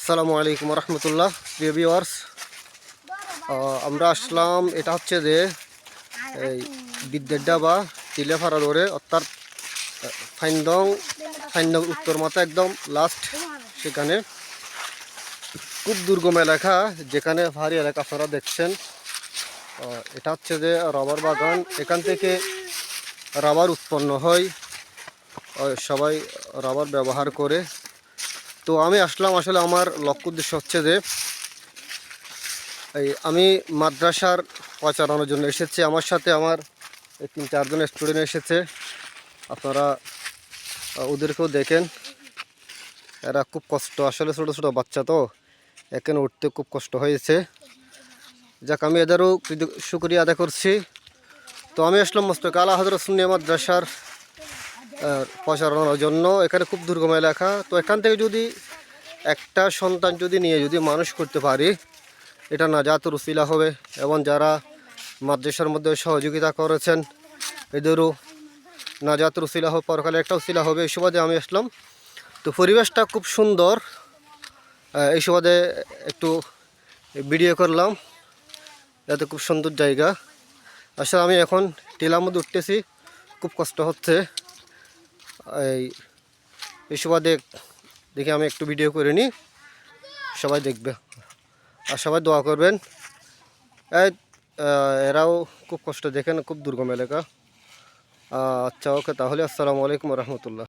আসসালামু আলাইকুম রহমতুল্লাহ। প্রিয় ভিউয়ার্স, আমরা আসলাম, এটা হচ্ছে যে এই বিদ্যেড্ডা বা তিলেফাড়া রোডে, অর্থাৎ ফাইন্দং ফাইন্দং উত্তর মাথা একদম লাস্ট। সেখানে খুব দুর্গম এলাকা, যেখানে পাহাড়ি এলাকা আপনারা দেখছেন। এটা হচ্ছে যে রাবার বাগান, এখান থেকে রাবার উৎপন্ন হয়, সবাই রাবার ব্যবহার করে। তো আমি আসলাম, আসলে আমার লক্ষ্য উদ্দেশ্য হচ্ছে যে আমি মাদ্রাসার পৌঁছানোর জন্য এসেছি। আমার সাথে আমার 3-4 জন স্টুডেন্ট এসেছে। আপনারা ওদেরকেও দেখেন, এরা খুব কষ্ট, আসলে ছোটো ছোটো বাচ্চা, তো এখানে উঠতে খুব কষ্ট হয়েছে। যাক, আমি এদেরও শুকরিয়া আদায় করছি। তো আমি আসলাম মোস্তফা আলা হযরত সুন্নিয়া মাদ্রাসার পৌঁছানোর জন্য। এখানে খুব দুর্গম এলাকা, তো এখান থেকে যদি একটা সন্তান নিয়ে মানুষ করতে পারি, এটা নাজাতের উসিলা হবে। এবং যারা মাদ্রাসার মধ্যে সহযোগিতা করেছেন, এদেরও নাজাতের উসিলা হবে, পরকালে একটা উসিলা হবে। এই সুবাদে আমি আসলাম। তো পরিবেশটা খুব সুন্দর, এই সুবাদে একটু ভিডিও করলাম। এতে খুব সুন্দর জায়গা। আসলে আমি এখন টিলার মধ্যে উঠতেছি, খুব কষ্ট হচ্ছে। এই সুবাদে দেখে আমি একটু ভিডিও করে নিই, সবাই দেখবে আর সবাই দোয়া করবেন। এরাও খুব কষ্ট, দেখেন, খুব দুর্গম এলাকা। আচ্ছা, ওকে, তাহলে আসসালামু আলাইকুম রহমতুল্লাহ।